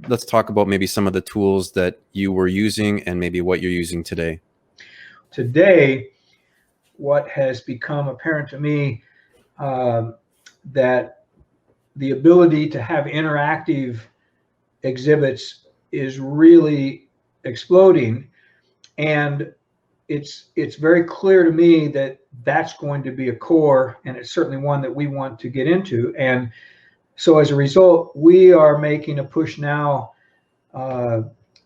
let's talk about maybe some of the tools that you were using and maybe what you're using today. Today, what has become apparent to me, that the ability to have interactive exhibits is really exploding, and it's very clear to me that that's going to be a core, and it's certainly one that we want to get into. And so as a result, we are making a push now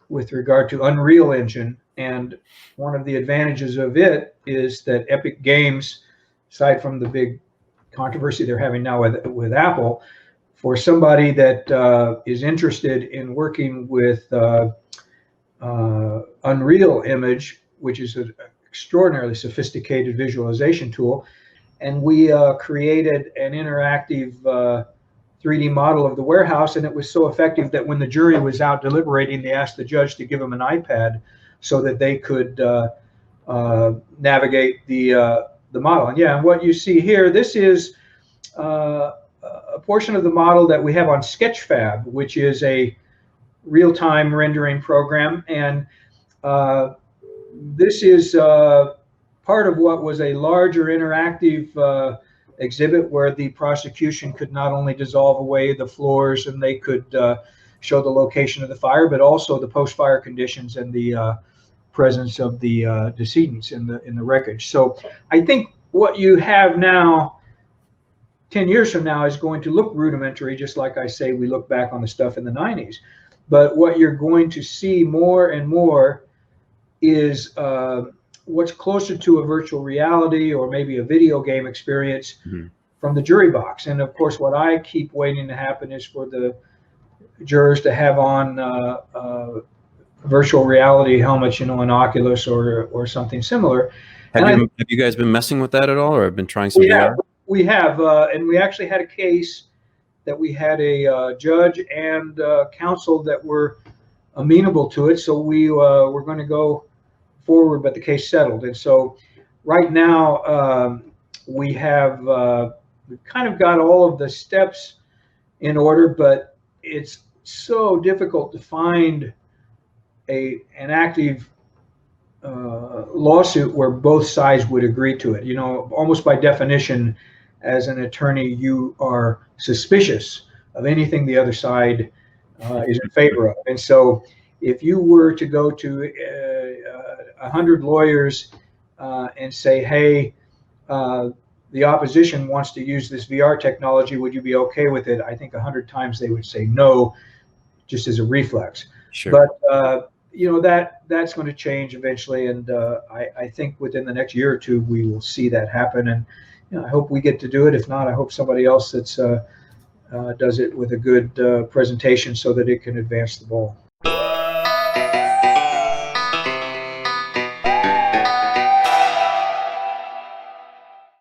with regard to Unreal Engine. And one of the advantages of it is that Epic Games, aside from the big controversy they're having now with Apple, for somebody that is interested in working with Unreal Image, which is an extraordinarily sophisticated visualization tool, and we created an interactive 3D model of the warehouse, and it was so effective that when the jury was out deliberating, they asked the judge to give them an iPad so that they could navigate the model. And yeah, and what you see here, this is a portion of the model that we have on Sketchfab, which is a real-time rendering program, and this is part of what was a larger interactive exhibit where the prosecution could not only dissolve away the floors and they could show the location of the fire, but also the post-fire conditions and the presence of the decedents in the wreckage. So I think what you have now, 10 years from now, is going to look rudimentary, just like I say we look back on the stuff in the 90s. But what you're going to see more and more is what's closer to a virtual reality or maybe a video game experience from the jury box. And of course, what I keep waiting to happen is for the jurors to have on virtual reality helmets, an Oculus or something similar. Have you guys been messing with that at all, or have been trying some VR? We have, and we actually had a case that we had a judge and counsel that were amenable to it. So we were going to go forward, but the case settled. And so right now we have we've kind of got all of the steps in order, but it's so difficult to find an active lawsuit where both sides would agree to it. Almost by definition, as an attorney, you are suspicious of anything the other side is in favor of. And so if you were to go to 100 lawyers and say, hey, the opposition wants to use this VR technology, would you be okay with it? I think 100 times they would say no, just as a reflex. Sure. But that's going to change eventually, and I think within the next year or two we will see that happen. And I hope we get to do it. If not, I hope somebody else that's does it with a good presentation so that it can advance the ball.